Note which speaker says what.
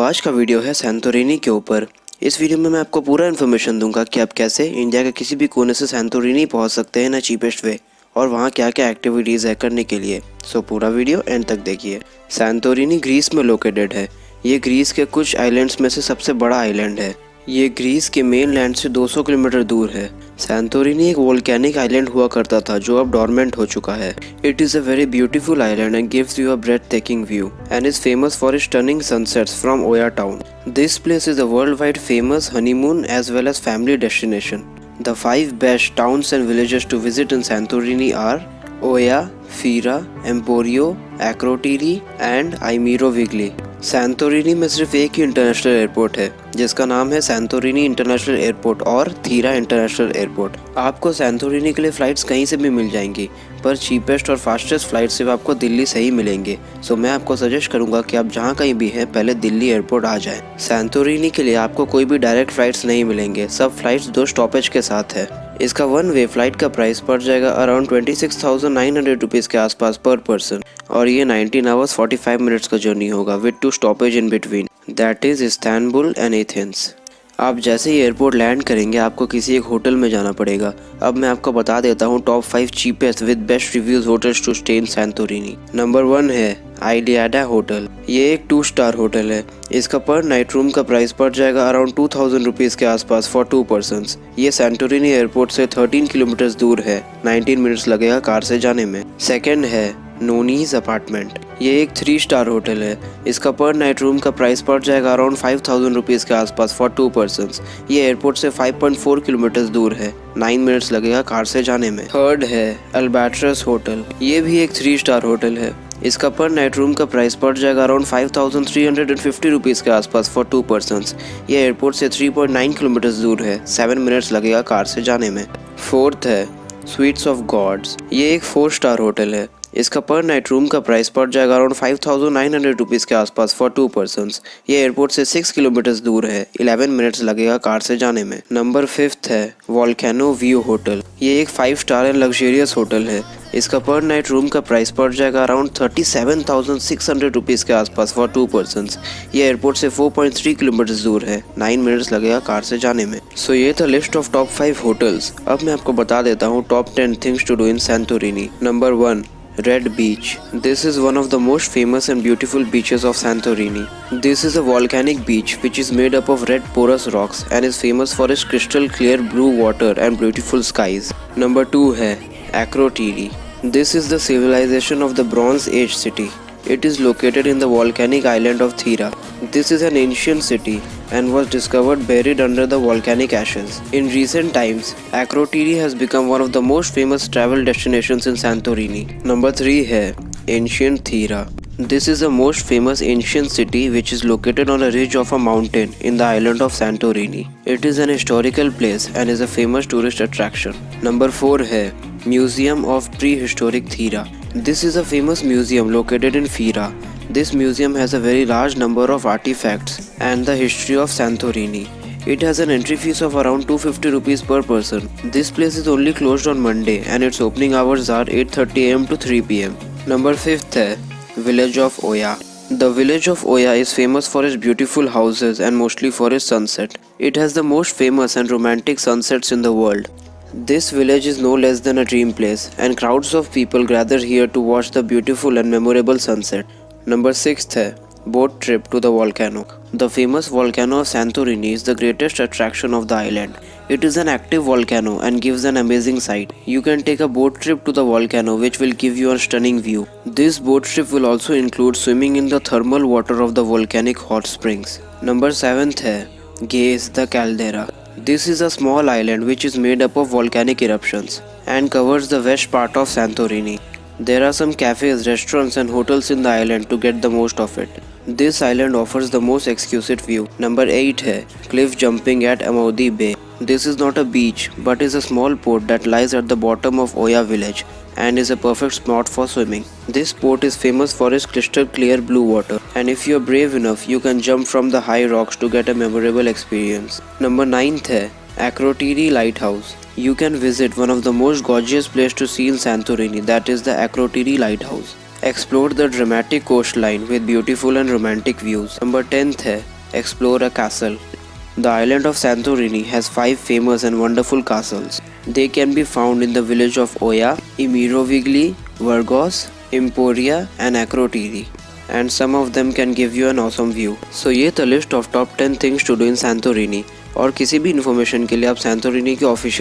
Speaker 1: आज का वीडियो है सैंटोरिनी के ऊपर। इस वीडियो में मैं आपको पूरा इन्फॉर्मेशन दूंगा कि आप कैसे इंडिया के किसी भी कोने से सैंटोरिनी पहुंच सकते हैं ना चीपेस्ट वे, और वहां क्या क्या एक्टिविटीज़ है करने के लिए। पूरा वीडियो एंड तक देखिए। सैंटोरिनी ग्रीस में लोकेटेड है। ये ग्रीस के कुछ आइलैंड्स में से सबसे बड़ा आइलैंड है। ये ग्रीस के मेन लैंड से 200 किलोमीटर दूर है। सैंटोरिनी एक वोल्केनिक आइलैंड हुआ करता था जो अब डॉर्मेंट हो चुका है। It is a very beautiful island and gives you a breathtaking view and is famous for its stunning sunsets from Oya town. This place is a worldwide famous honeymoon as well as family destination. The 5 best towns and villages to visit in Santorini are Oya, Fira, Emporio, Akrotiri and Imirovigli. Santorini में सिर्फ एक ही international airport है जिसका नाम है Santorini international airport और theta international airport. आपको Santorini के लिए फ़्लाइट्स कहीं से भी मिल जाएंगी, पर चीपेस्ट और फास्टेस्ट फ्लाइट सिर्फ आपको दिल्ली से ही मिलेंगे। मैं आपको सजेस्ट करूंगा कि आप जहां कहीं भी हैं पहले दिल्ली एयरपोर्ट आ जाएं। सैंटोरिनी के लिए आपको कोई भी डायरेक्ट फ्लाइट्स नहीं मिलेंगे, सब फ्लाइट्स 2 स्टॉपेज के साथ है। इसका 1 वे फ्लाइट का प्राइस पड़ जाएगा अराउंड 26,900 रुपीज़ के आसपास पर पर्सन, और ये 19 आवर्स 45 मिनट्स का जर्नी होगा with 2 stoppage in between, that is Istanbul and Athens. आप जैसे ही एयरपोर्ट लैंड करेंगे आपको किसी एक होटल में जाना पड़ेगा। अब मैं आपको बता देता हूँ top 5 cheapest with best reviews hotels to stay in Santorini. Number 1 है आइडियाडा होटल। ये एक 2 स्टार होटल है। इसका पर नाइट रूम का प्राइस पड़ जाएगा अराउंड 2000 रुपीज़ के आसपास फॉर 2 पर्सन्स। ये सैंटोरिनी एयरपोर्ट से 13 किलोमीटर दूर है, 19 मिनट्स लगेगा कार से जाने में। सेकेंड है नोनीज अपार्टमेंट। ये एक 3 स्टार होटल है। इसका पर नाइट रूम का प्राइस पड़ जाएगा अराउंड 5000 रुपीज़ के आसपास फॉर 2 पर्सन्स। ये एयरपोर्ट से 5.4 किलोमीटर दूर है, 9 मिनट्स लगेगा कार से जाने में। थर्ड है अल्बाट्रस होटल। ये भी एक 3 स्टार होटल है। इसका पर नाइट रूम का प्राइस पड़ जाएगा अराउंड 5350 रुपीज़ के आसपास फॉर 2 पर्सन्स। ये एयरपोर्ट से 3.9 किलोमीटर दूर है, 7 मिनट्स लगेगा कार से जाने में। फोर्थ है स्वीट्स ऑफ गॉड्स। ये एक 4 स्टार होटल है। इसका पर नाइट रूम का प्राइस पड़ जाएगा अराउंड 5900 रुपीज़ के आसपास फॉर 2 पर्सन्स। ये एयरपोर्ट से 6 किलोमीटर दूर है, 11 मिनट्स लगेगा कार से जाने में। नंबर 5 है वोल्केनो व्यू होटल। ये एक 5 स्टार एंड लग्जरियस होटल है। इसका पर नाइट रूम का प्राइस पड़ जाएगा अराउंड 37,600 रुपीज़ के आसपास फॉर 2 पर्सन्स। ये एयरपोर्ट से 4.3 किलोमीटर दूर है, 9 मिनट्स लगेगा कार से जाने में। ये था लिस्ट ऑफ टॉप 5 होटल्स। अब मैं आपको बता देता हूँ top 10 things to do in Santorini. Number 1 Red Beach. This is one of the most famous and beautiful beaches of Santorini. This is a volcanic beach which is made up of red porous rocks and is famous for its crystal clear blue water and beautiful skies. Number 2 है Akrotiri. This is the civilization of the Bronze Age city. It is located in the volcanic island of Thira. This is an ancient city and was discovered buried under the volcanic ashes. In recent times, Akrotiri has become one of the most famous travel destinations in Santorini. Number 3 है Ancient Thira. This is the most famous ancient city which is located on a ridge of a mountain in the island of Santorini. It is an historical place and is a famous tourist attraction. Number 4 है Museum of Prehistoric Thira. This is a famous museum located in Fira. This museum has a very large number of artifacts and the history of Santorini. It has an entry fees of around 250 rupees per person. This place is only closed on Monday and its opening hours are 8:30 am to 3 pm. Number 5 है Village of Oya. The village of Oya is famous for its beautiful houses and mostly for its sunset. It has the most famous and romantic sunsets in the world. This village is no less than a dream place and crowds of people gather here to watch the beautiful and memorable sunset. Number 6 है Boat Trip to the Volcano. The famous volcano of Santorini is the greatest attraction of the island. It is an active volcano and gives an amazing sight. You can take a boat trip to the volcano which will give you a stunning view. This boat trip will also include swimming in the thermal water of the volcanic hot springs. Number 7 है Gaze the Caldera. This is a small island which is made up of volcanic eruptions and covers the west part of Santorini. There are some cafes, restaurants and hotels in the island to get the most of it. This island offers the most exquisite view. Number 8 है Cliff Jumping at Amaudi Bay. This is not a beach but is a small port that lies at the bottom of Oya village and is a perfect spot for swimming. This port is famous for its crystal clear blue water, and if you are brave enough you can jump from the high rocks to get a memorable experience. Number 9 है Akrotiri Lighthouse. You can visit one of the most gorgeous places to see in Santorini, that is the Akrotiri Lighthouse. Explore the dramatic coastline with beautiful and romantic views. Number 10 है explore a castle. The island of Santorini has 5 famous and wonderful castles. They can be found in the village of Oia, Imirovigli, Vargos, Emporia and Akrotiri. And some of them can give you an awesome view. So ये था list of top 10 things to do in Santorini. और किसी भी information के लिए आप Santorini के official